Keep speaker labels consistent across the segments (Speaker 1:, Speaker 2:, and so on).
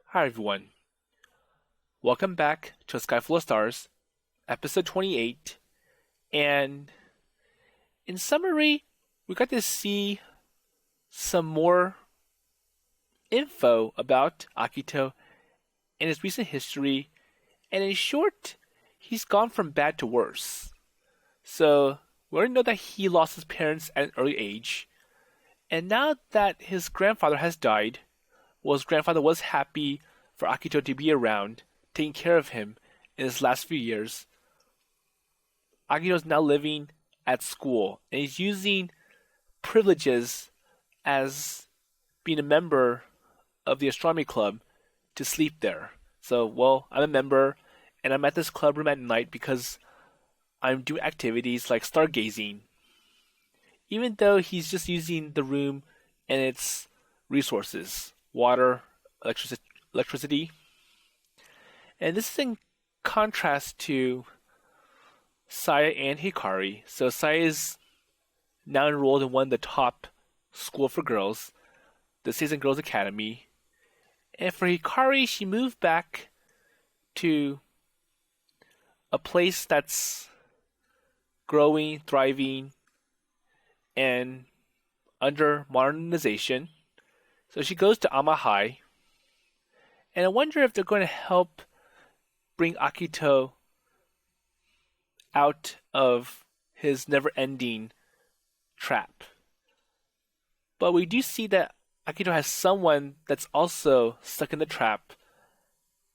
Speaker 1: Hi everyone. Welcome back to A Sky Full of Stars, episode 28. And in summary, we got to see some more info about Akito and his recent history. And in short, he's gone from bad to worse. So we already know that he lost his parents at an early age. And now that his grandfather has died, well, his grandfather was happy for Akito to be around, taking care of him in his last few years. Akito is now living at school, and he's using privileges as being a member of the astronomy club to sleep there. So, well, I'm a member, and I'm at this club room at night because I'm doing activities like stargazing, even though he's just using the room and its resources, water, electricity. And this is in contrast to Saya and Hikari. So Saya is now enrolled in one of the top schools for girls, the Season Girls Academy. And for Hikari, she moved back to a place that's growing, thriving, and under modernization. So she goes to Ama High. And I wonder if they're going to help bring Akito out of his never-ending trap. But we do see that Akito has someone that's also stuck in the trap,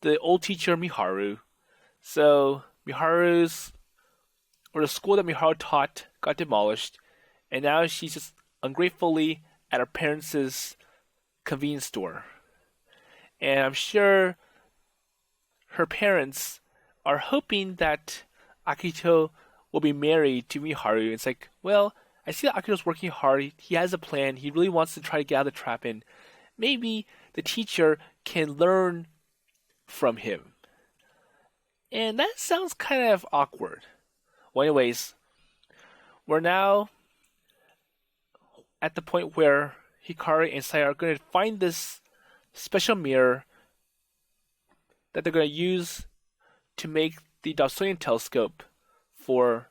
Speaker 1: the old teacher Miharu. So the school that Miharu taught got demolished, and now she's just ungratefully at her parents' convenience store. And I'm sure her parents are hoping that Akito will be married to Miharu. It's like, well, I see that Akito's working hard. He has a plan. He really wants to try to get out of the trap, and maybe the teacher can learn from him. And that sounds kind of awkward. Well, anyways, we're now at the point where Hikari and Saya are going to find this special mirror that they're going to use to make the Dobsonian telescope for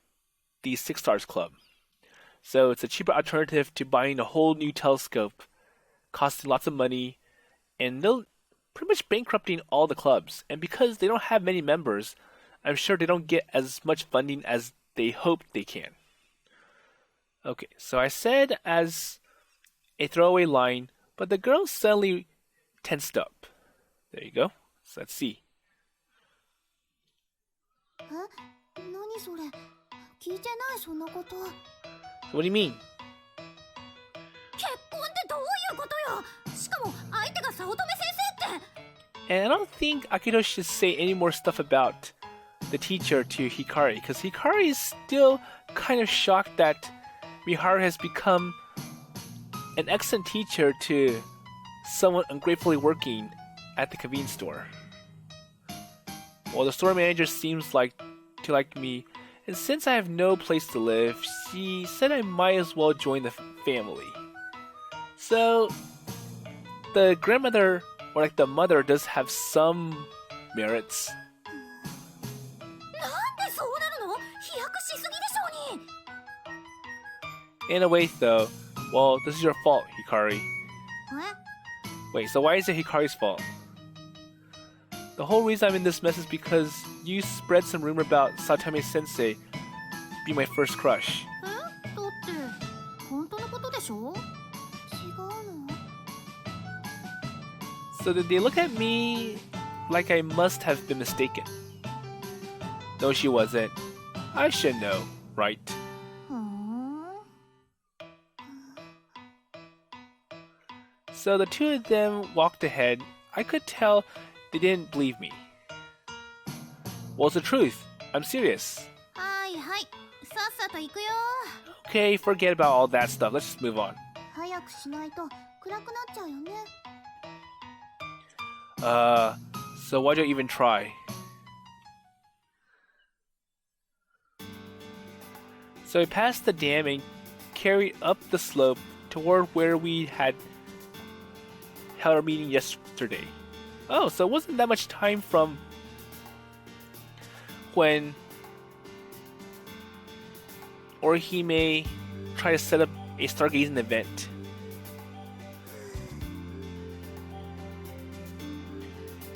Speaker 1: the Six Stars Club. So it's a cheaper alternative to buying a whole new telescope, costing lots of money, and they'll pretty much bankrupting all the clubs. And because they don't have many members, I'm sure they don't get as much funding as they hope they can. Okay, so I said as a throwaway line, but the girl suddenly tensed up. There you go. So let's see. What do you mean? And I don't think Akito should say any more stuff about the teacher to Hikari, because Hikari is still kind of shocked that Miharu has become an excellent teacher to someone ungratefully working at the convenience store. Well, the store manager seems to like me, and since I have no place to live, she said I might as well join the family. So, the grandmother, or like the mother, does have some merits. In a way, though, well, this is your fault, Hikari. Wait, so why is it Hikari's fault? The whole reason I'm in this mess is because you spread some rumor about Saotome Sensei being my first crush. So did they look at me like I must have been mistaken? No, she wasn't. I should know, right? So the two of them walked ahead. I could tell they didn't believe me. What's the truth? I'm serious. Okay, forget about all that stuff. Let's just move on. So why'd you even try? So we passed the dam and carried up the slope toward where we had held our meeting yesterday. Oh, so it wasn't that much time from when Orihime tried to set up a stargazing event.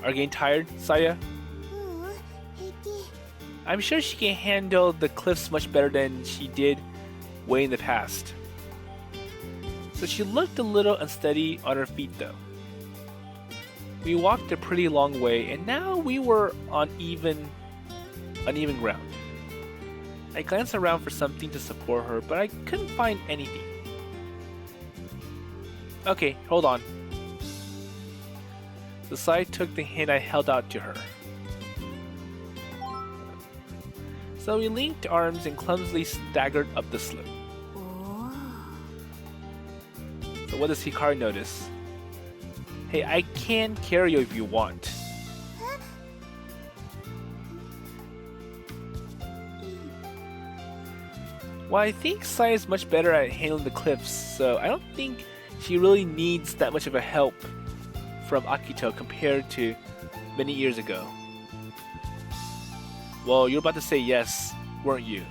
Speaker 1: Are you getting tired, Saya? I'm sure she can handle the cliffs much better than she did way in the past. So she looked a little unsteady on her feet though. We walked a pretty long way and now we were on uneven ground. I glanced around for something to support her, but I couldn't find anything. Okay, hold on. The side took the hand I held out to her. So we linked arms and clumsily staggered up the slope. So what does Hikari notice? Hey, I can carry you if you want. Well, I think Sai is much better at handling the cliffs, so I don't think she really needs that much of a help from Akito compared to many years ago. Well, you're about to say yes, weren't you?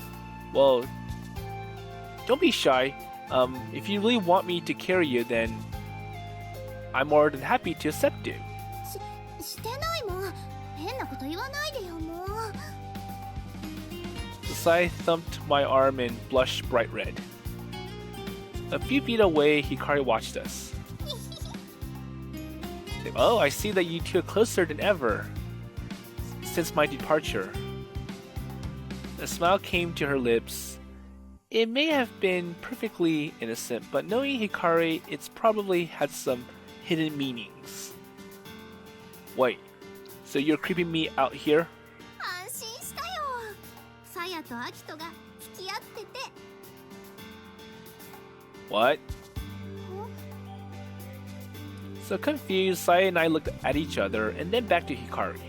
Speaker 1: Well, don't be shy. If you really want me to carry you, then I'm more than happy to accept you. Sai thumped my arm and blushed bright red. A few feet away, Hikari watched us. Oh, I see that you two are closer than ever since my departure. A smile came to her lips. It may have been perfectly innocent, but knowing Hikari, it's probably had some hidden meanings. Wait, so you're creeping me out here? What? So confused, Saya and I looked at each other and then back to Hikari.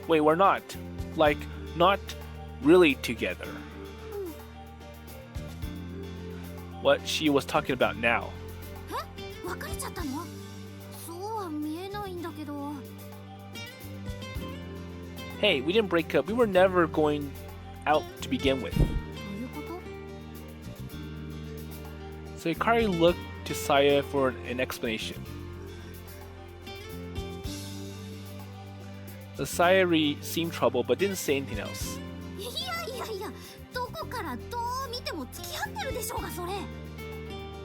Speaker 1: Wait, we're not. Like, not really together. What she was talking about now. Hey, we didn't break up. We were never going out to begin with. So Hikari looked to Saya for an explanation. The Saya seemed troubled but didn't say anything else.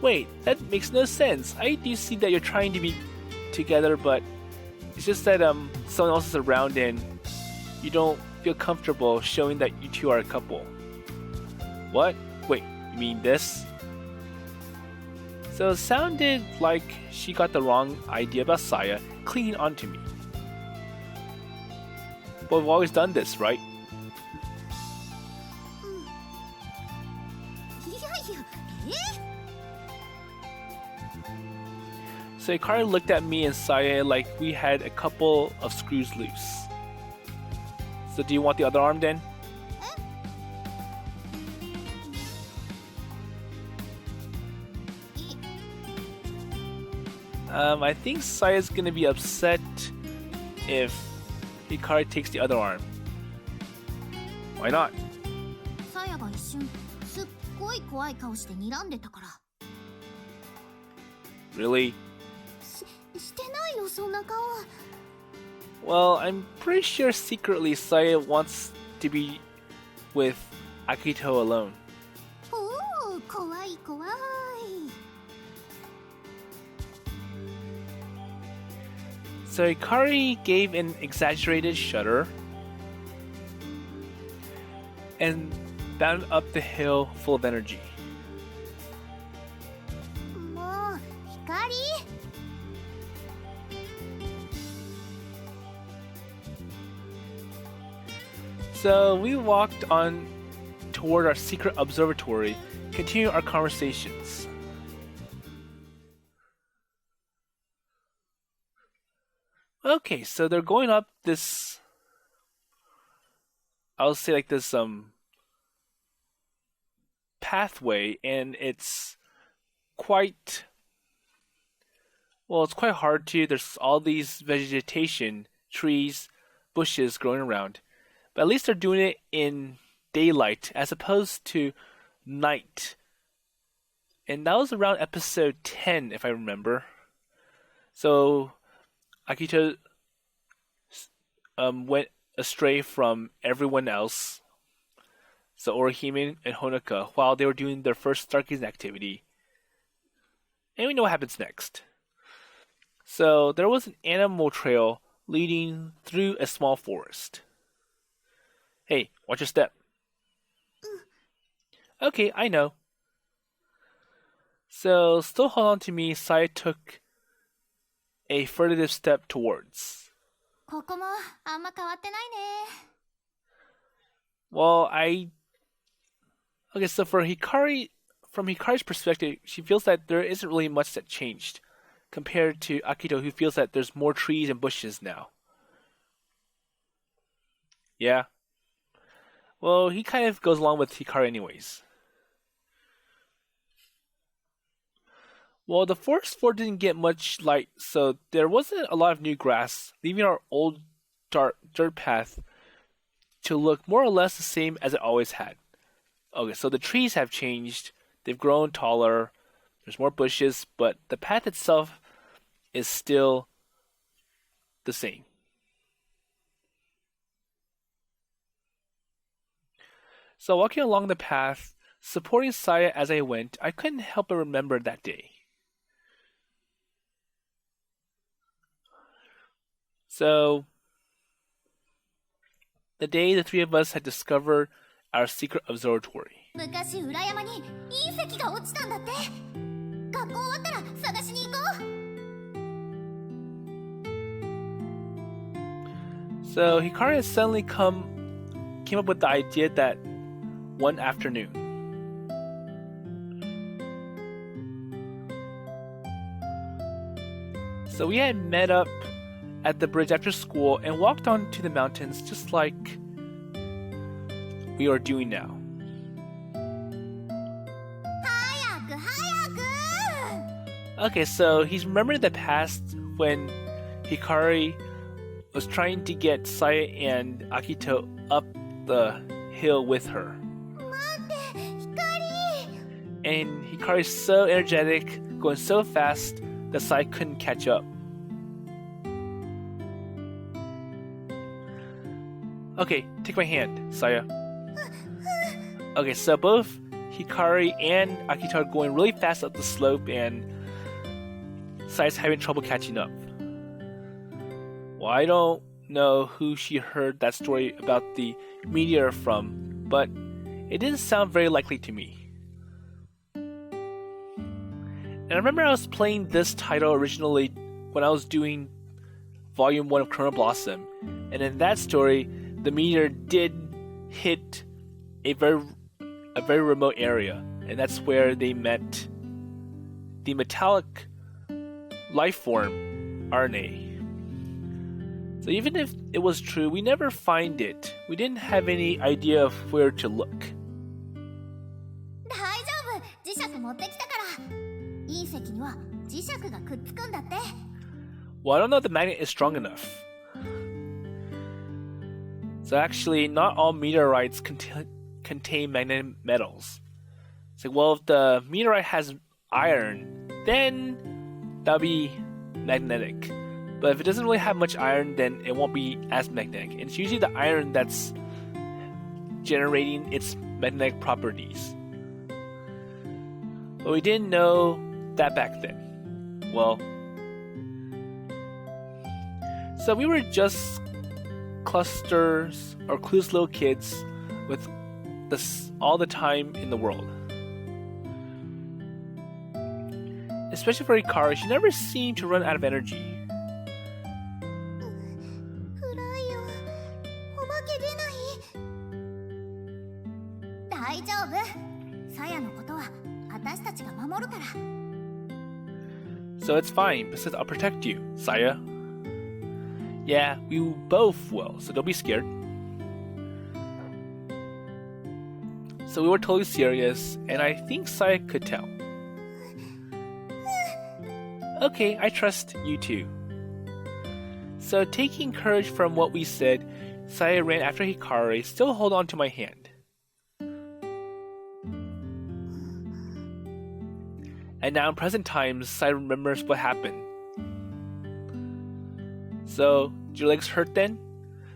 Speaker 1: Wait, that makes no sense. I do see that you're trying to be together, but it's just that someone else is around and you don't feel comfortable showing that you two are a couple. What? Wait, you mean this? So it sounded like she got the wrong idea about Saya clinging onto me. But we've always done this, right? So Hikari looked at me and Saya like we had a couple of screws loose. So do you want the other arm then? I think Saya's gonna be upset if Hikari takes the other arm. Why not? Really? Well, I'm pretty sure secretly Saya wants to be with Akito alone. So Hikari gave an exaggerated shudder and bounded up the hill full of energy. So we walked on toward our secret observatory, continuing our conversations. Okay, so they're going up this, I'll say like this pathway, and it's quite hard to. There's all these vegetation, trees, bushes growing around. But at least they're doing it in daylight as opposed to night. And that was around episode 10, if I remember. So Akito went astray from everyone else, so Orihime and Honoka, while they were doing their first stargazing activity. And we know what happens next. So there was an animal trail leading through a small forest. Hey, watch your step. Okay, I know. So, still hold on to me, Saya took a furtive step towards.
Speaker 2: ここもあんま変わってないね。
Speaker 1: Well, Okay, so from Hikari's perspective, she feels that there isn't really much that changed compared to Akito, who feels that there's more trees and bushes now. Yeah. Well, he kind of goes along with Hikari anyways. Well, the forest floor didn't get much light, so there wasn't a lot of new grass, leaving our old dirt path to look more or less the same as it always had. Okay, so the trees have changed, they've grown taller, there's more bushes, but the path itself is still the same. So walking along the path, supporting Saya as I went, I couldn't help but remember that day. So, the day the three of us had discovered our secret observatory.
Speaker 2: 昔裏山に隕石が落ちたんだって。学校終わったら探しに行こう。
Speaker 1: So Hikari had suddenly came up with the idea that one afternoon. So we had met up at the bridge after school and walked on to the mountains just like we are doing now.
Speaker 2: 早く早く。
Speaker 1: Okay, so he's remembering the past when Hikari was trying to get Saya and Akito up the hill with her.
Speaker 2: 待って、光。
Speaker 1: And Hikari's so energetic, going so fast that Saya couldn't catch up. Okay, take my hand, Saya. Okay, so both Hikari and Akito are going really fast up the slope, and Saya's having trouble catching up. Well, I don't know who she heard that story about the meteor from, but it didn't sound very likely to me. And I remember I was playing this title originally when I was doing Volume 1 of Chrono Blossom, and in that story, the meteor did hit a very remote area, and that's where they met the metallic life form RNA. So even if it was true, we never find it. We didn't have any idea of where to look.
Speaker 2: 大丈夫、磁石持ってきたから。隕石には磁石がくっつくんだって。
Speaker 1: Well, I don't know if the magnet is strong enough. So actually, not all meteorites contain magnetic metals. It's like, well, if the meteorite has iron, then that'll be magnetic. But if it doesn't really have much iron, then it won't be as magnetic. And it's usually the iron that's generating its magnetic properties. But we didn't know that back then. Well, so we were just clusters or clueless little kids with all the time in the world. Especially for Hikari, she never seemed to run out of energy.
Speaker 2: 暗いよ。お化け出ない。大丈夫。さやのことは私たちが守るから。
Speaker 1: So it's fine, because I'll protect you, Saya. Yeah, we both will, so don't be scared. So we were totally serious, and I think Saya could tell. Okay, I trust you too. So taking courage from what we said, Saya ran after Hikari, still hold on to my hand. And now in present times, Saya remembers what happened. So, do your legs hurt then?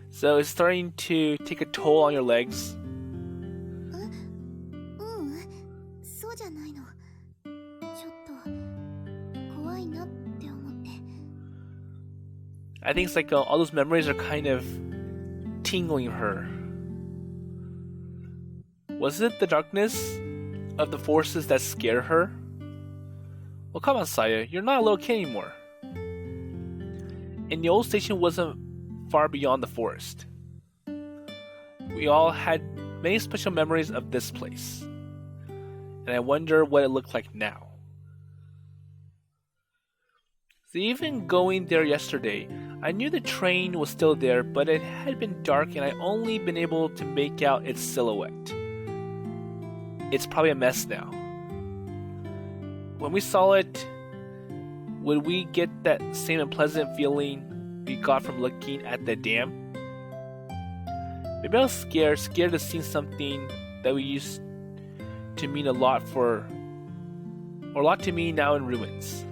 Speaker 1: So it's starting to take a toll on your legs. I think it's like all those memories are kind of tingling her. Was it the darkness of the forces that scared her? Well, come on, Saya, you're not a little kid anymore. And the old station wasn't far beyond the forest. We all had many special memories of this place. And I wonder what it looked like now. So even going there yesterday, I knew the train was still there, but it had been dark and I only been able to make out its silhouette. It's probably a mess now. When we saw it, would we get that same unpleasant feeling we got from looking at the dam? Maybe I was scared to see something that we used to mean a lot to me now in ruins.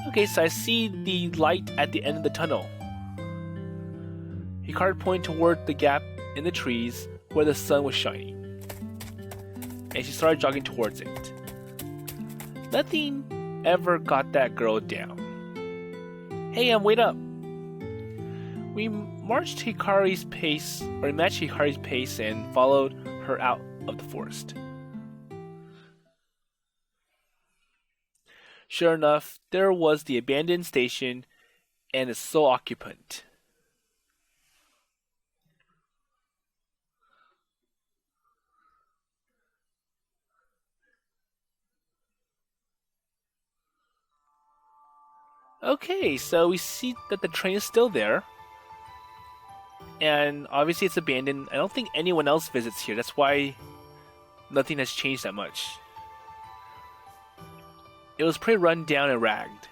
Speaker 1: Okay, so I see the light at the end of the tunnel. Hikari pointed toward the gap in the trees where the sun was shining. And she started jogging towards it. Nothing ever got that girl down. Hey, wait up! We matched Hikari's pace and followed her out of the forest. Sure enough, there was the abandoned station and its sole occupant. Okay, so we see that the train is still there. And obviously it's abandoned. I don't think anyone else visits here. That's why nothing has changed that much. It was pretty run down and ragged.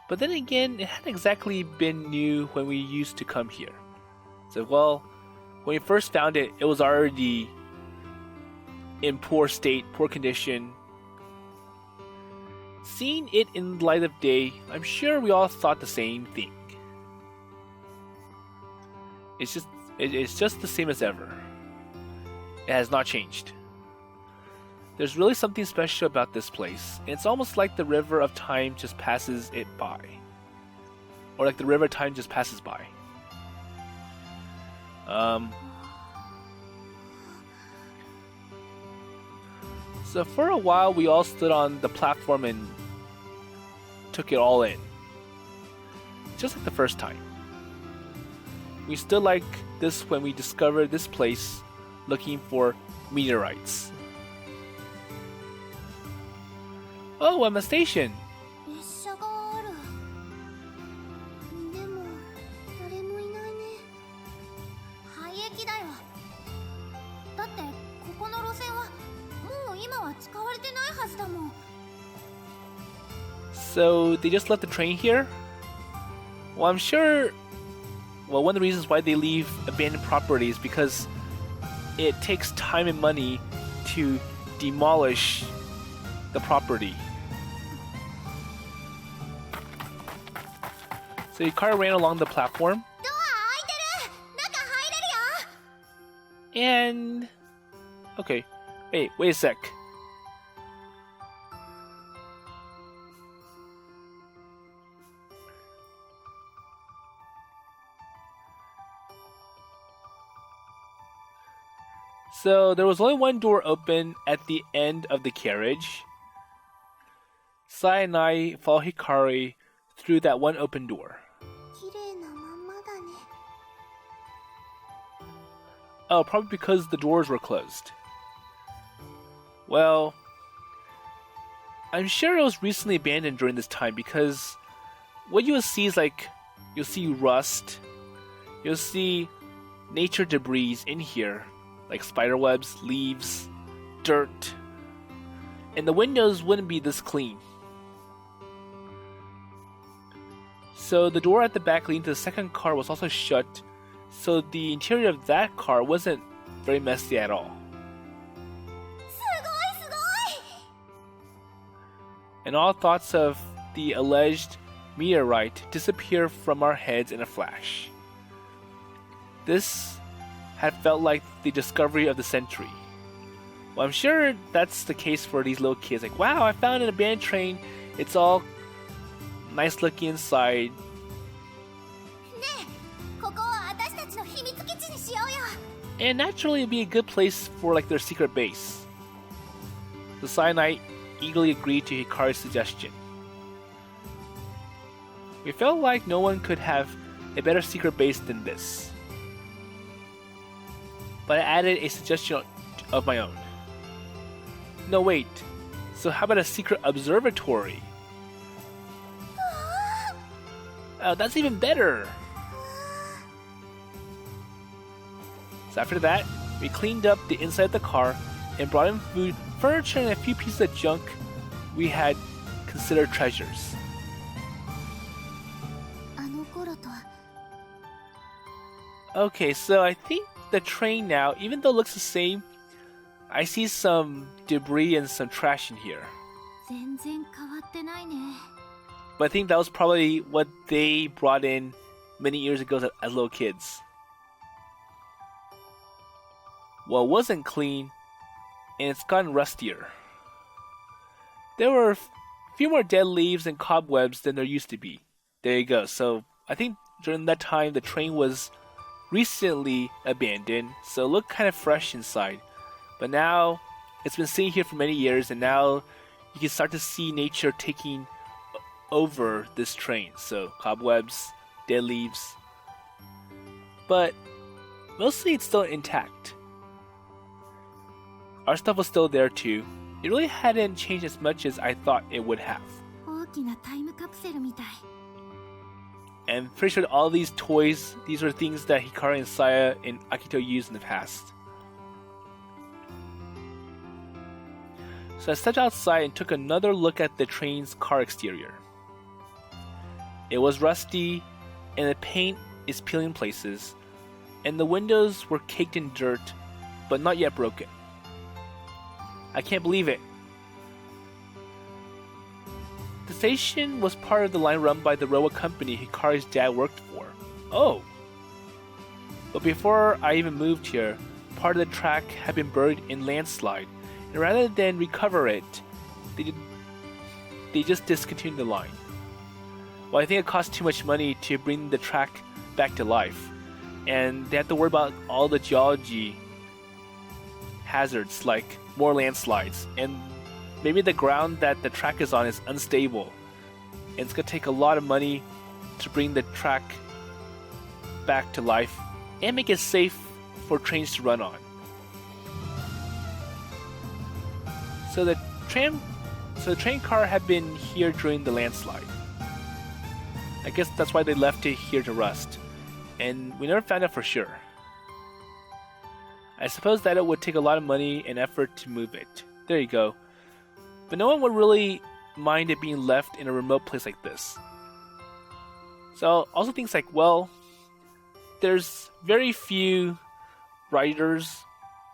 Speaker 1: But then again, it hadn't exactly been new when we used to come here. So, well, when we first found it, it was already in poor state, poor condition. Seeing it in the light of day, I'm sure we all thought the same thing. It's just the same as ever. It has not changed. There's really something special about this place, and it's almost like the river of time just passes it by. Or like the river of time just passes by. So for a while, we all stood on the platform and took it all in. Just like the first time. We stood like this when we discovered this place looking for meteorites. Oh, I'm a station! So they just left the train here? Well, I'm sure... Well, one of the reasons why they leave abandoned property is because it takes time and money to demolish the property. So Hikari ran along the platform. And... Okay. Hey, wait a sec. So there was only one door open at the end of the carriage. Sai and I followed Hikari through that one open door. Oh, probably because the doors were closed. Well, I'm sure it was recently abandoned during this time because what you will see is like, you'll see rust, you'll see nature debris in here, like spider webs, leaves, dirt, and the windows wouldn't be this clean. So the door at the back leading to the second car was also shut, so the interior of that car wasn't very messy at all. And all thoughts of the alleged meteorite disappear from our heads in a flash. This had felt like the discovery of the century. Well, I'm sure that's the case for these little kids. Like, wow, I found an abandoned train. It's all nice looking inside. And naturally, it'd be a good place for like their secret base. The Cyanite eagerly agreed to Hikari's suggestion. We felt like no one could have a better secret base than this. But I added a suggestion of my own. No, wait. So how about a secret observatory? Oh, that's even better! So after that, we cleaned up the inside of the car and brought in food, furniture, and a few pieces of junk we had considered treasures. Okay, so I think the train now, even though it looks the same, I see some debris and some trash in here. But I think that was probably what they brought in many years ago as little kids. Well, it wasn't clean, and it's gotten rustier. There were a few more dead leaves and cobwebs than there used to be. There you go. So I think during that time the train was recently abandoned, so it looked kind of fresh inside. But now it's been sitting here for many years, and now you can start to see nature taking over this train. So cobwebs, dead leaves. But mostly it's still intact. Our stuff was still there too. It really hadn't changed as much as I thought it would have. And pretty sure all these toys, these were things that Hikari and Saya and Akito used in the past. So I stepped outside and took another look at the train's car exterior. It was rusty, and the paint is peeling in places, and the windows were caked in dirt, but not yet broken. I can't believe it. The station was part of the line run by the railway company Hikari's dad worked for. Oh! But before I even moved here, part of the track had been buried in landslide, and rather than recover it, they just discontinued the line. Well, I think it cost too much money to bring the track back to life, and they had to worry about all the geology hazards like more landslides, and maybe the ground that the track is on is unstable, and it's gonna take a lot of money to bring the track back to life and make it safe for trains to run on. So the train car had been here during the landslide. I guess that's why they left it here to rust, and we never found out for sure. I suppose that it would take a lot of money and effort to move it. There you go. But no one would really mind it being left in a remote place like this. So also things like, well, there's very few riders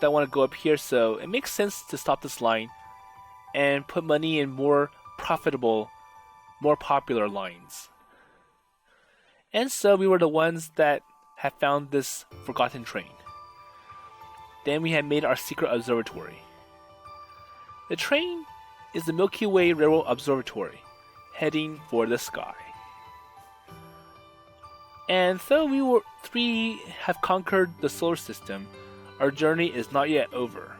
Speaker 1: that want to go up here, so it makes sense to stop this line and put money in more profitable, more popular lines. And so we were the ones that had found this forgotten train. Then we had made our secret observatory. The train is the Milky Way Railroad Observatory, heading for the sky. And though we have conquered the solar system, our journey is not yet over.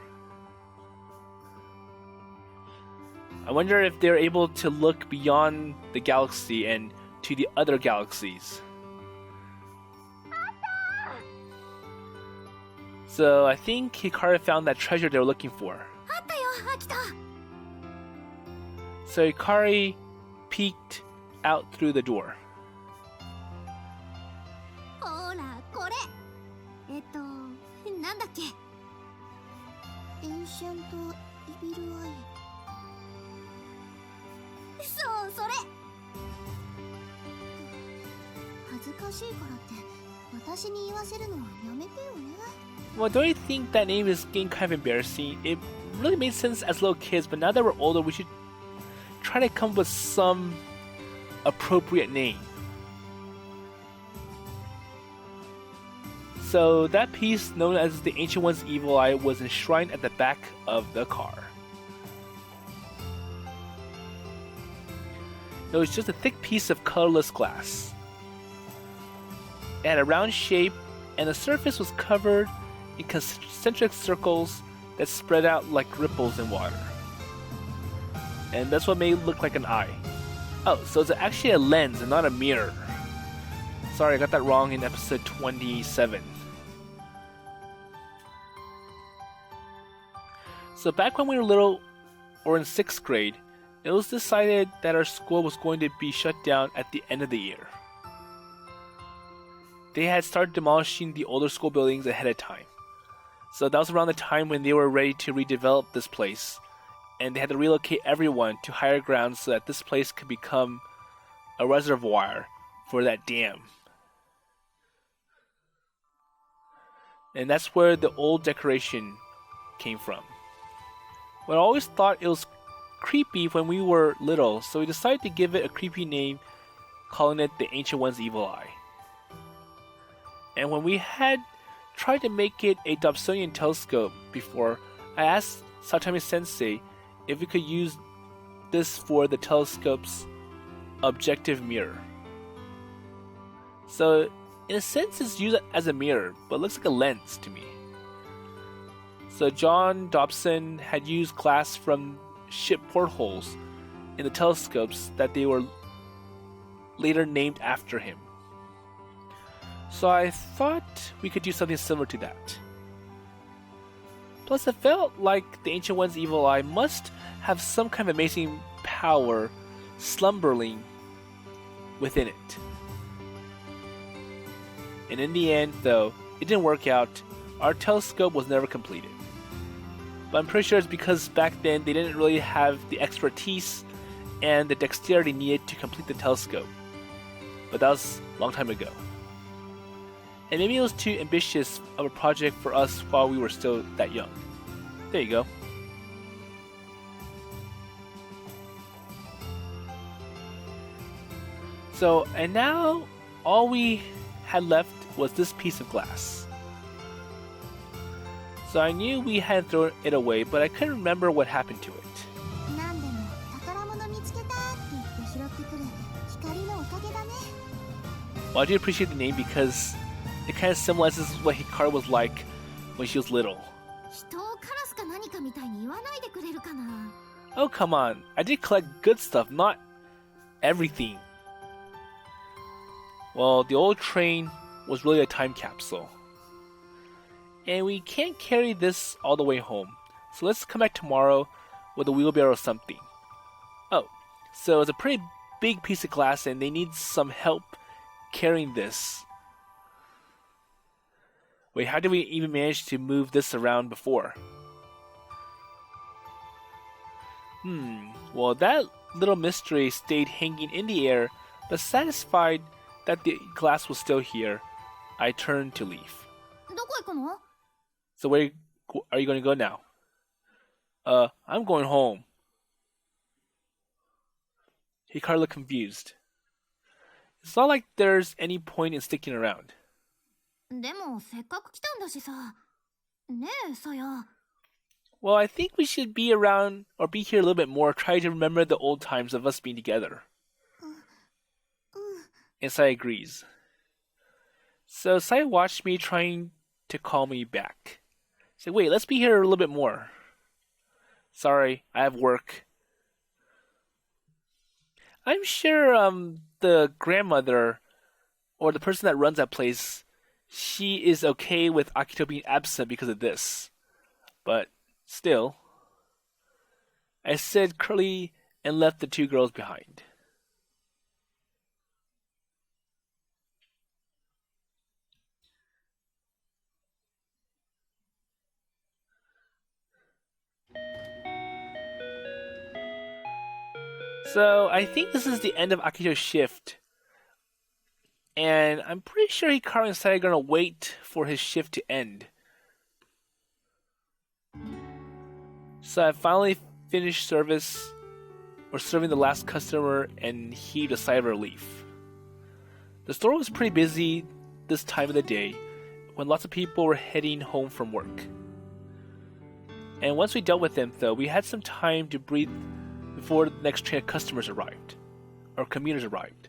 Speaker 1: I wonder if they're able to look beyond the galaxy and to the other galaxies. So I think Hikari found that treasure they were looking for. So Hikari peeked out through the door.
Speaker 2: Ancient Evil Eye。そう、それ。恥ずかしいからって私に言わせるのはやめてよね。
Speaker 1: Well, don't you think that name is getting kind of embarrassing? It really made sense as little kids, but now that we're older, we should try to come up with some appropriate name. So that piece, known as the Ancient One's Evil Eye, was enshrined at the back of the car. It was just a thick piece of colorless glass. It had a round shape, and the surface was covered in concentric circles that spread out like ripples in water. And that's what made it look like an eye. Oh, so it's actually a lens and not a mirror. Sorry, I got that wrong in episode 27. So back when we were little, or in 6th grade, it was decided that our school was going to be shut down at the end of the year. They had started demolishing the older school buildings ahead of time. So that was around the time when they were ready to redevelop this place, and they had to relocate everyone to higher ground so that this place could become a reservoir for that dam. And that's where the old decoration came from. Well, I always thought it was creepy when we were little, so we decided to give it a creepy name, calling it the Ancient One's Evil Eye. And when we had tried to make it a Dobsonian telescope before, I asked Saotome Sensei if we could use this for the telescope's objective mirror. So, in a sense, it's used as a mirror, but it looks like a lens to me. So John Dobson had used glass from ship portholes in the telescopes that they were later named after him. So I thought we could do something similar to that. Plus, it felt like the Ancient One's Evil Eye must have some kind of amazing power slumbering within it. And in the end, though, it didn't work out. Our telescope was never completed. But I'm pretty sure it's because back then they didn't really have the expertise and the dexterity needed to complete the telescope. But that was a long time ago. And maybe it was too ambitious of a project for us while we were still that young. There you go. So, and now all we had left was this piece of glass. So I knew we had thrown it away, but I couldn't remember what happened to it. Well, I do appreciate the name because it kind of symbolizes what Hikari was like when she was little. Oh, come on. I did collect good stuff, not everything. Well, the old train was really a time capsule. And we can't carry this all the way home. So let's come back tomorrow with a wheelbarrow or something. Oh, so it's a pretty big piece of glass and they need some help carrying this. Wait, how did we even manage to move this around before? Well, that little mystery stayed hanging in the air, but satisfied that the glass was still here, I turned to leave. So where are you going to go now? I'm going home. Hikari looked confused. It's not like there's any point in sticking around. Well, I think we should be around or be here a little bit more, try to remember the old times of us being together. And Sai agrees. So Sai watched me trying to call me back. Say, wait, let's be here a little bit more. Sorry, I have work. I'm sure the grandmother or the person that runs that place, she is okay with Akito being absent because of this. But still, I said curtly and left the two girls behind. So I think this is the end of Akito's shift. And I'm pretty sure Hikari and Saya are gonna wait for his shift to end. So I finally finished serving the last customer and heaved a sigh of relief. The store was pretty busy this time of the day when lots of people were heading home from work. And once we dealt with them, though, we had some time to breathe before the next train of customers arrived, or commuters arrived.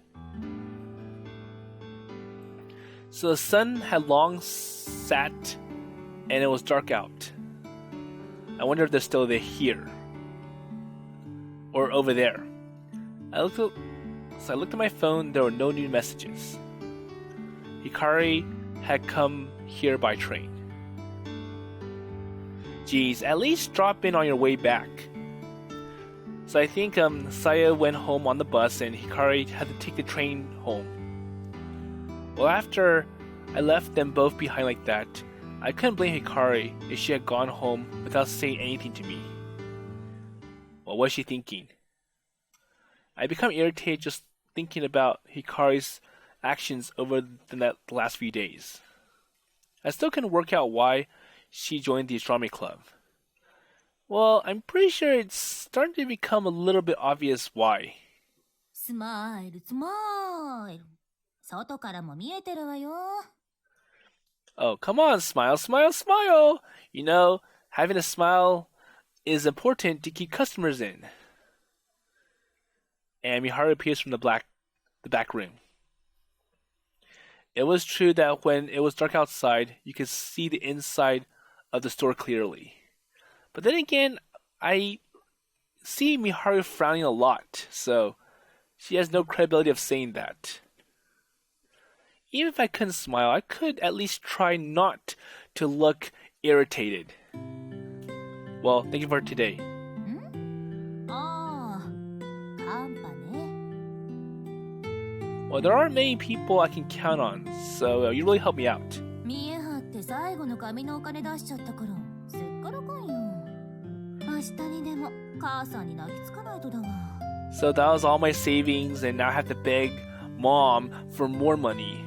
Speaker 1: So the sun had long set, and it was dark out. I wonder if they're still here, or over there. I looked at my phone. There were no new messages. Hikari had come here by train. Geez, at least drop in on your way back. So I think Saya went home on the bus and Hikari had to take the train home. Well, after I left them both behind like that, I couldn't blame Hikari if she had gone home without saying anything to me. What was she thinking? I become irritated just thinking about Hikari's actions over the last few days. I still couldn't work out why she joined the astronomy club. Well, I'm pretty sure it's starting to become a little bit obvious why.
Speaker 2: スマイルスマイル。外からも見えてるわよ。
Speaker 1: Oh, come on, smile, smile, smile! You know, having a smile is important to keep customers in. And Miharu appears from the back room. It was true that when it was dark outside, you could see the inside of the store clearly. But then again, I see Miharu frowning a lot, so she has no credibility of saying that. Even if I couldn't smile, I could at least try not to look irritated. Well, thank you for today. Well, there aren't many people I can count on, so you really helped me out. So that was all my savings, and now I have to beg Mom for more money.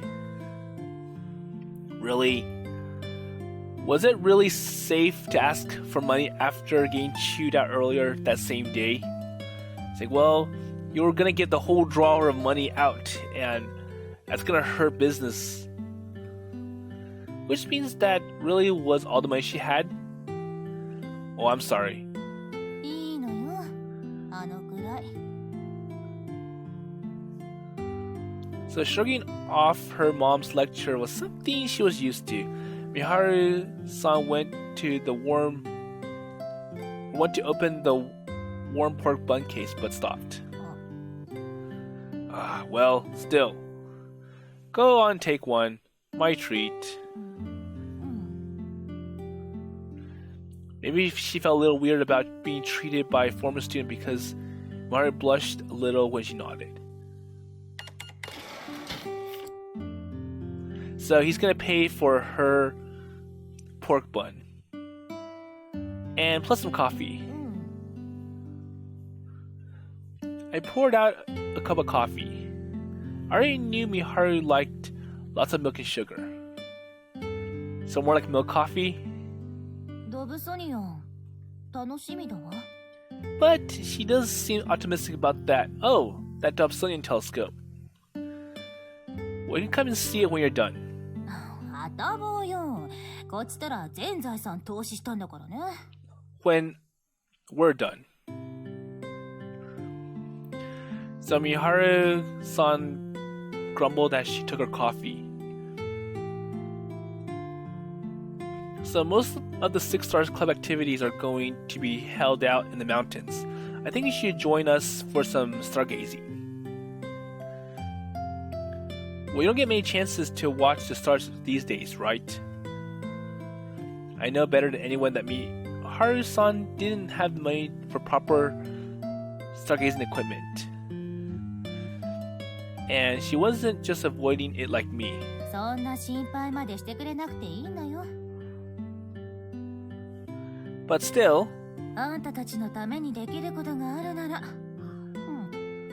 Speaker 1: Really? Was it really safe to ask for money after getting chewed out earlier that same day? It's like, well, you were gonna get the whole drawer of money out, and that's gonna hurt business. Which means that really was all the money she had? Oh, I'm sorry. So shrugging off her mom's lecture was something she was used to. Miharu-san went to open the warm pork bun case, but stopped. Well, still. Go on, take one. My treat. Maybe she felt a little weird about being treated by a former student because Miharu blushed a little when she nodded. So he's gonna pay for her pork bun. And plus some coffee. I poured out a cup of coffee. I already knew Miharu liked lots of milk and sugar. So more like milk coffee? But she does seem optimistic about that. Oh, that Dobsonian telescope. Well, you can come and see it when you're done. When we're done. So Miharu-san grumbled as she took her coffee. So most of the Six Stars Club activities are going to be held out in the mountains. I think you should join us for some stargazing. Well, you don't get many chances to watch the stars these days, right? I know better than anyone that Miharu-san didn't have the money for proper stargazing equipment. And she wasn't just avoiding it like me. But still,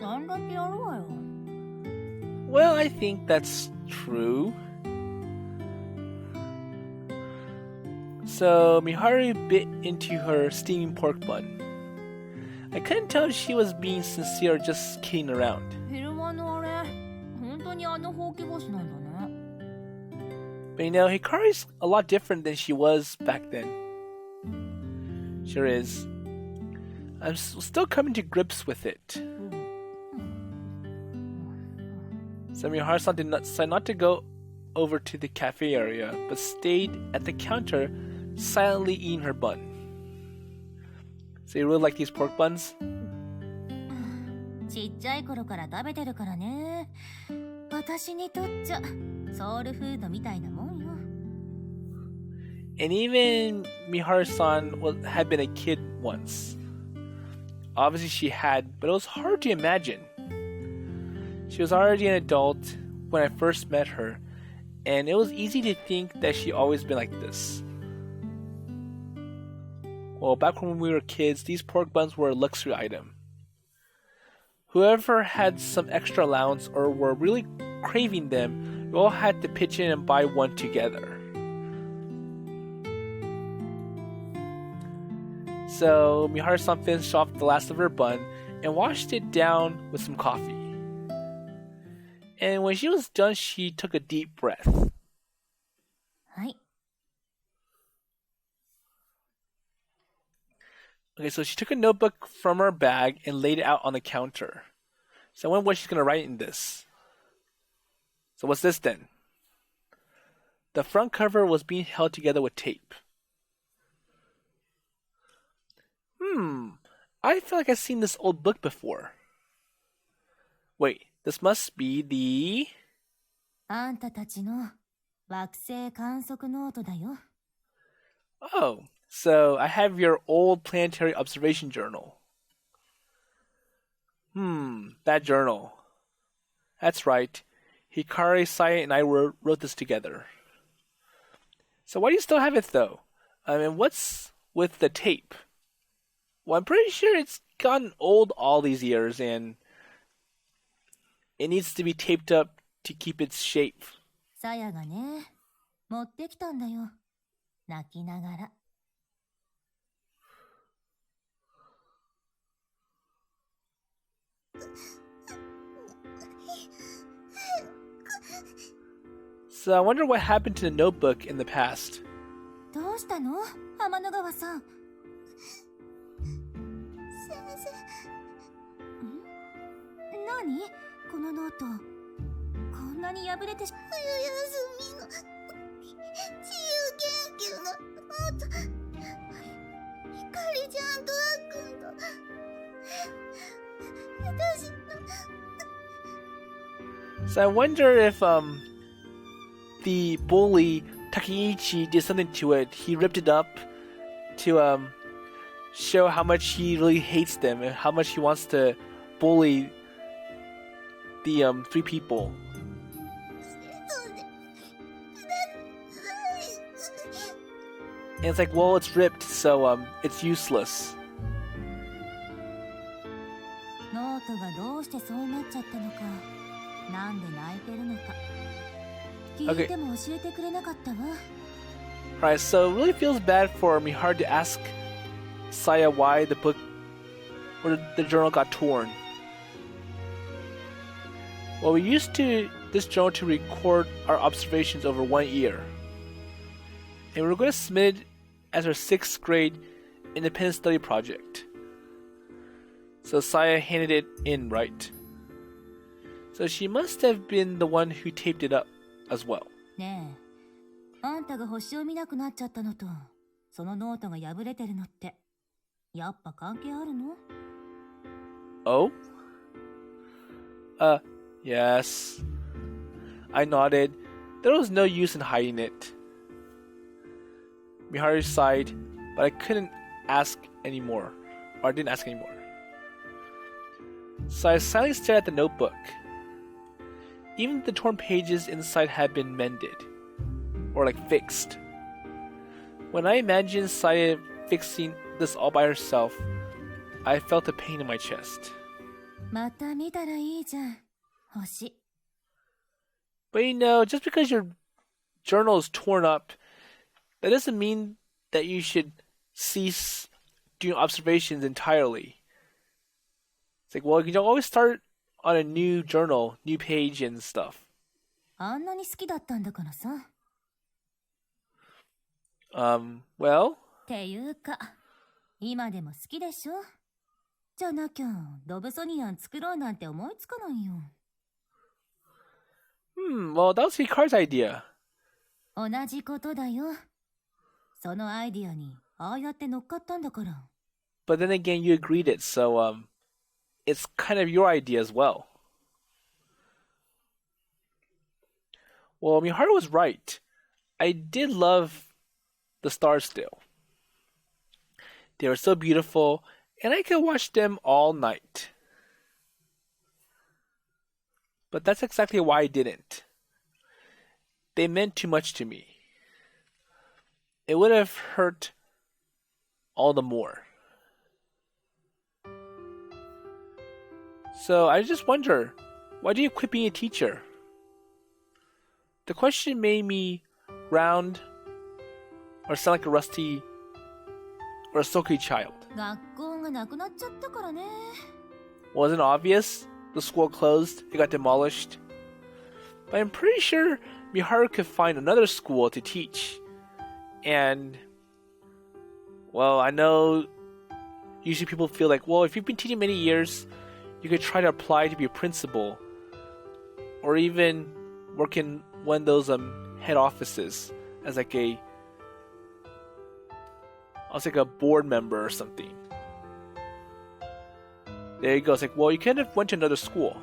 Speaker 2: なんだってやるわよ。
Speaker 1: Well, I think that's true. So, Miharu bit into her steaming pork bun. I couldn't tell if she was being sincere or just kidding around.
Speaker 2: 昼間のあれ、本当にあのほうき星なんだね。
Speaker 1: But you know, Hikari's a lot different than she was back then. Sure is. I'm still coming to grips with it. So Miharu-san did not decide not to go over to the cafe area, but stayed at the counter, silently eating her bun. So you really like these pork buns?
Speaker 2: ちっちゃい頃から食べてるからね。私にとっちゃソウルフードみたいなもんよ。
Speaker 1: And even Miharu-san had been a kid once. Obviously she had, but it was hard to imagine. She was already an adult when I first met her, and it was easy to think that she'd always been like this. Well, back when we were kids, these pork buns were a luxury item. Whoever had some extra allowance or were really craving them, we all had to pitch in and buy one together. So Miharu-san finished off the last of her bun and washed it down with some coffee. And when she was done, she took a deep breath.
Speaker 2: はい。
Speaker 1: Okay, so she took a notebook from her bag and laid it out on the counter. So I wonder what she's going to write in this. So what's this then? The front cover was being held together with tape. I feel like I've seen this old book before. Wait, this must be the...
Speaker 2: あんたたちの惑星観測ノートだよ。
Speaker 1: Oh, so I have your old planetary observation journal. That journal. That's right. Hikari, Saya, and I wrote this together. So why do you still have it though? I mean, what's with the tape? Well, I'm pretty sure it's gotten old all these years and it needs to be taped up to keep its shape.
Speaker 2: さやがね、持ってきたんだよ。泣きながら。
Speaker 1: So I wonder what happened to the notebook in the past.
Speaker 2: どうしたの？天の川さん。先生。何？このノート。こんなに破れてし。冬休みの自由研究のノート。光ちゃんとあっくんと私の。
Speaker 1: So I wonder if the bully Takeichi did something to it. He ripped it up to show how much he really hates them and how much he wants to bully the three people. And it's like, well, it's ripped, so it's useless.
Speaker 2: ノートがどうしてそうなっちゃったのか、なんで泣いてるのか、聞いても教えてくれなかったわ。
Speaker 1: Right, so it really feels bad for Miharu to ask Saya why the book or the journal got torn. Well, we used this journal to record our observations over 1 year. And we were going to submit it as our 6th grade independent study project. So Saya handed it in right. So she must have been the one who taped it up as well.
Speaker 2: ねえ、あんたが星を見なくなっちゃったのと、そのノートが破れてるのって、やっぱ関係あるの？
Speaker 1: Oh? Yes. I nodded. There was no use in hiding it. Miharu sighed, but I couldn't ask anymore. Or I didn't ask anymore. So I silently stared at the notebook. Even the torn pages inside had been mended. Or like fixed. When I imagined Saya fixing this all by herself, I felt a pain in my chest.
Speaker 2: また見たらいいじゃん、星。
Speaker 1: But just because your journal is torn up, that doesn't mean that you should cease doing observations entirely. It's like, well, you can always start on a new journal, new page and stuff.
Speaker 2: あんなに好きだったんだからさ。
Speaker 1: Well?
Speaker 2: っていうか、今でも好きでしょ？じゃなきゃ、ロブソニアン作ろうなんて思いつかないよ。
Speaker 1: Well, that was Hikari's idea.
Speaker 2: 同じことだよ。そのアイディアに、ああやって乗っかったんだから。
Speaker 1: But then again, you agreed it, so, it's kind of your idea as well. Well, Miharu was right. I did love the stars still. They were so beautiful, and I could watch them all night. But that's exactly why I didn't. They meant too much to me. It would have hurt all the more. So I just wonder, why do you quit being a teacher? The question made me round or sound like a rusty or a sulky child.
Speaker 2: 学校がなくなっちゃったからね。
Speaker 1: Wasn't it obvious? The school closed, it got demolished. But I'm pretty sure Miharu could find another school to teach. And, well, I know usually people feel like, well, if you've been teaching many years, you could try to apply to be a principal. Or even work in one of those head offices as like a board member or something. There you go. It's like, well, you could have went to another school.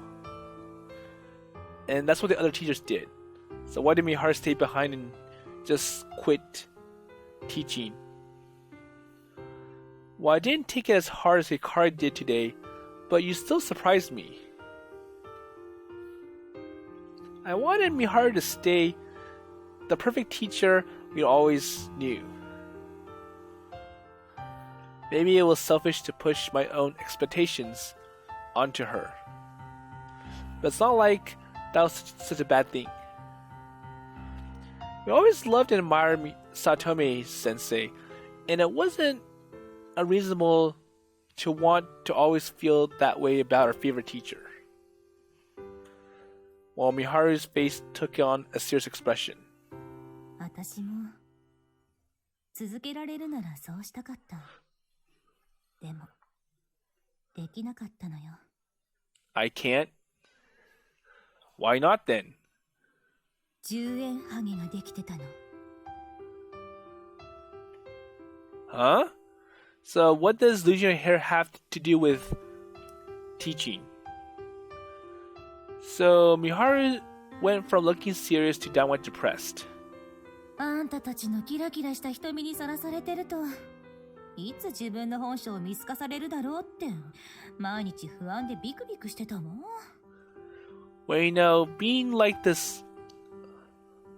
Speaker 1: And that's what the other teachers did. So why did Miharu stay behind and just quit teaching? Well, I didn't take it as hard as Hikari did today, but you still surprised me. I wanted Miharu to stay the perfect teacher we always knew. Maybe it was selfish to push my own expectations onto her. But it's not like that was such a bad thing. We always loved and admired Saotome sensei, and it wasn't unreasonable to want to always feel that way about our favorite teacher. While Miharu's face took on a serious expression.
Speaker 2: 私も続けられるならそうしたかった。でも、できなかったのよ。
Speaker 1: I can't? Why not then?
Speaker 2: 10円ハゲができてたの。
Speaker 1: Huh? So what does losing your hair have to do with teaching? So Miharu went from looking serious to downright depressed.
Speaker 2: あんたたちのキラキラした瞳にさらされてると、いつ自分の本性を見透かされるだろうって、毎日不安でビクビクしてたもん。
Speaker 1: Well, being like this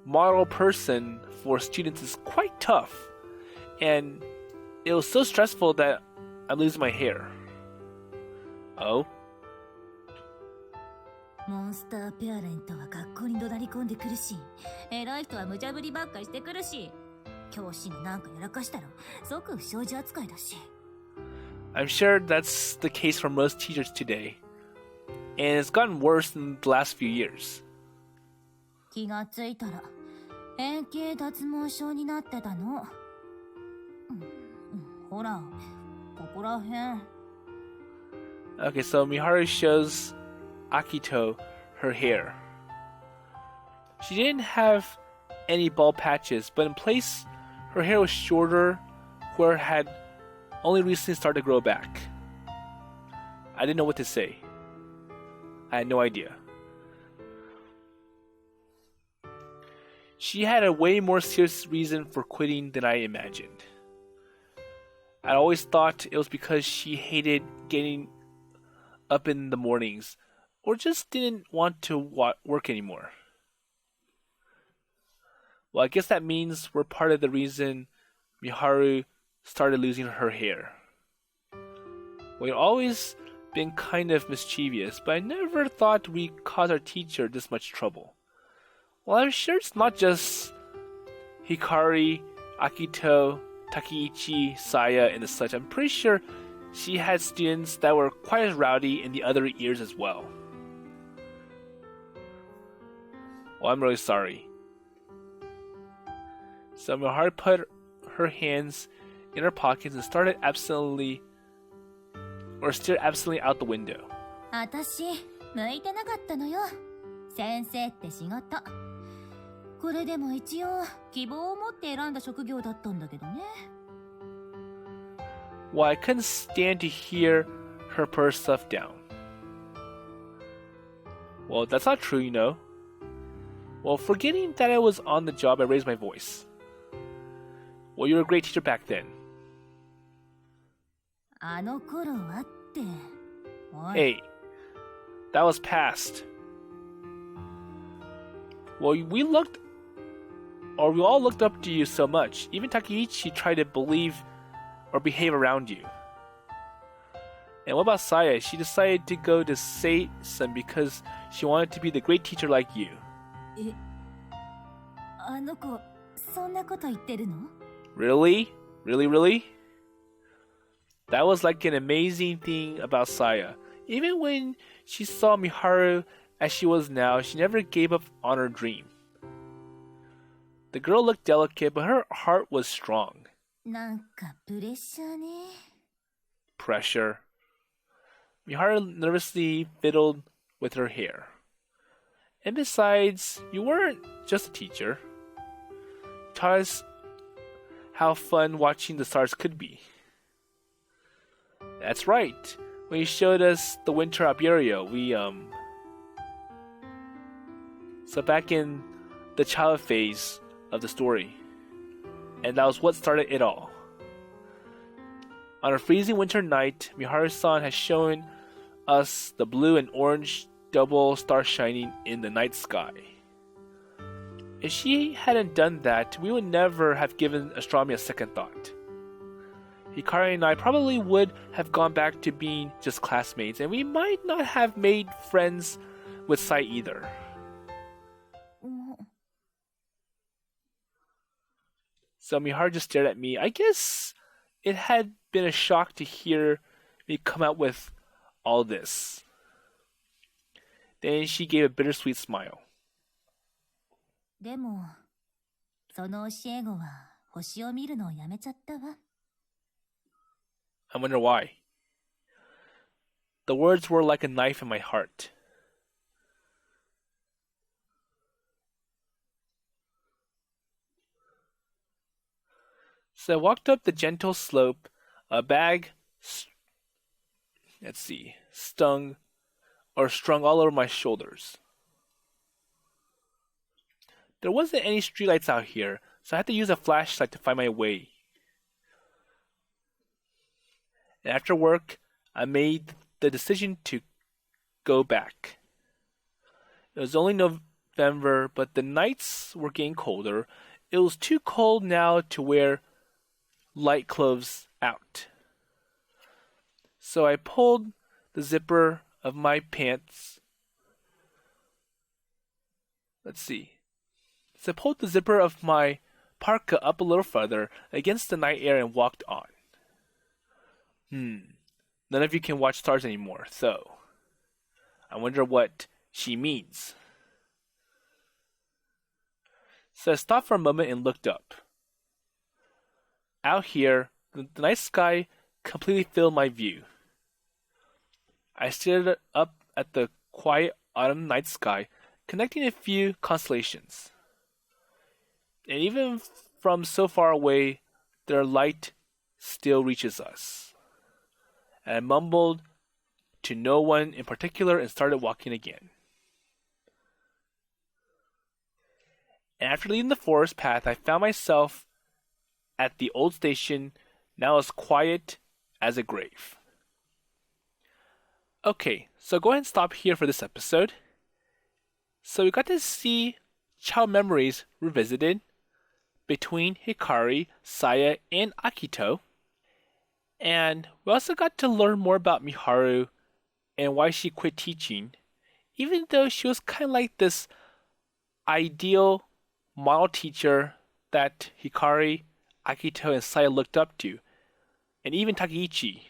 Speaker 1: model person for students is quite tough. And it was so stressful that I'm losing my hair. Oh?
Speaker 2: モンスターペアレントは学校に怒鳴り込んでくるし、偉い人は無茶ぶりばっかりしてくるし、教師になんかやらかしたら即不祥事扱いだし。
Speaker 1: I'm sure that's the case for most teachers today. And it's gotten worse in the last few years.
Speaker 2: 気がついたら円形脱毛症になってたの。ほら、ここらへん。
Speaker 1: Okay, so Miharu shows Akito her hair. She didn't have any bald patches, but in place, her hair was shorter where it had only recently started to grow back. I didn't know what to say. I had no idea. She had a way more serious reason for quitting than I imagined. I always thought it was because she hated getting up in the mornings or just didn't want to work anymore. Well, I guess that means we're part of the reason Miharu started losing her hair. We always been kind of mischievous, but I never thought we caused our teacher this much trouble. Well, I'm sure it's not just Hikari, Akito, Takeichi, Saya, and the such. I'm pretty sure she had students that were quite as rowdy in the other years as well. Well, I'm really sorry. So Miharu put her hands in her pockets and stared absently out the window.
Speaker 2: 私、向いてなかったのよ。先生って仕事。これでも一応、希望を持って選んだ職業だったんだけどね。
Speaker 1: Well, I couldn't stand to hear her put her stuff down. Well, that's not true, you know. Well, forgetting that I was on the job, I raised my voice. Well, you were a great teacher back then.
Speaker 2: あの頃はって。
Speaker 1: Hey, that was past. Well, we all looked up to you so much. Even Takeichi tried to believe or behave around you. And what about Saya? She decided to go to Saotome because she wanted to be the great teacher like you.
Speaker 2: あの子、そんなこと言ってるの?
Speaker 1: Really? Really? That was like an amazing thing about Saya. Even when she saw Miharu as she was now, she never gave up on her dream. The girl looked delicate, but her heart was strong.
Speaker 2: なんかプレッシャーね。
Speaker 1: Pressure. Miharu nervously fiddled with her hair. And besides, you weren't just a teacher. You taught us how fun watching the stars could be. That's right. When you showed us the winter apiario, So back in the child phase of the story. And that was what started it all. On a freezing winter night, Miharu-san has shown us the blue and orange double star shining in the night sky. If she hadn't done that, we would never have given astronomy a second thought. Hikari and I probably would have gone back to being just classmates, and we might not have made friends with Sai either. So Miharu just stared at me. I guess it had been a shock to hear me come out with all this. Then she gave a bittersweet smile.
Speaker 2: でも、その教え子は星を見るのをやめちゃったわ。
Speaker 1: I wonder why. The words were like a knife in my heart. So I walked up the gentle slope, a bag, strung all over my shoulders. There wasn't any streetlights out here, so I had to use a flashlight to find my way. And after work, I made the decision to go back. It was only November, but the nights were getting colder. It was too cold now to wear light clothes out. So I pulled the zipper of my pants. So I pulled the zipper of my parka up a little further against the night air and walked on. None of you can watch stars anymore, so I wonder what she means. So I stopped for a moment and looked up. Out here, the night sky completely filled my view. I stared up at the quiet autumn night sky, connecting a few constellations. And even from so far away, their light still reaches us. And I mumbled to no one in particular and started walking again. And after leaving the forest path, I found myself at the old station, now as quiet as a grave. Okay, so go ahead and stop here for this episode. So we got to see child memories revisited between Hikari, Saya, and Akito. And we also got to learn more about Miharu and why she quit teaching, even though she was kind of like this ideal model teacher that Hikari, Akito, and Saya looked up to, and even Takeichi.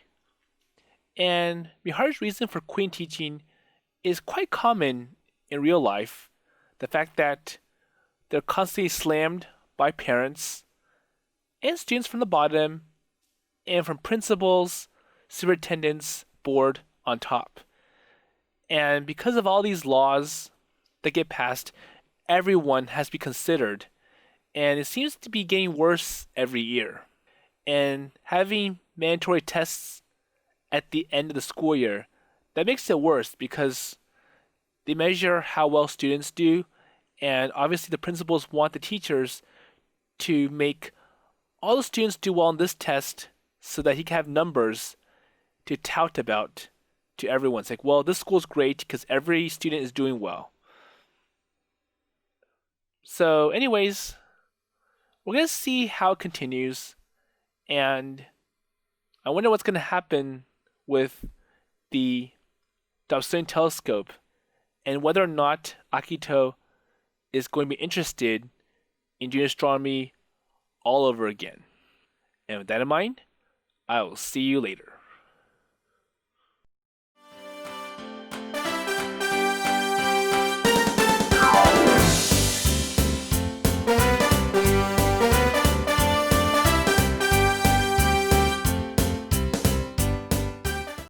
Speaker 1: And Miharu's reason for quitting teaching is quite common in real life. The fact that they're constantly slammed by parents and students from the bottom, and from principals, superintendents, board on top. And because of all these laws that get passed, everyone has to be considered. And it seems to be getting worse every year. And having mandatory tests at the end of the school year, that makes it worse because they measure how well students do. And obviously the principals want the teachers to make all the students do well on this test so that he can have numbers to tout about to everyone. It's like, well, this school's great because every student is doing well. So anyways, we're going to see how it continues. And I wonder what's going to happen with the observatory telescope and whether or not Akito is going to be interested in doing astronomy all over again. And with that in mind, I will see you later.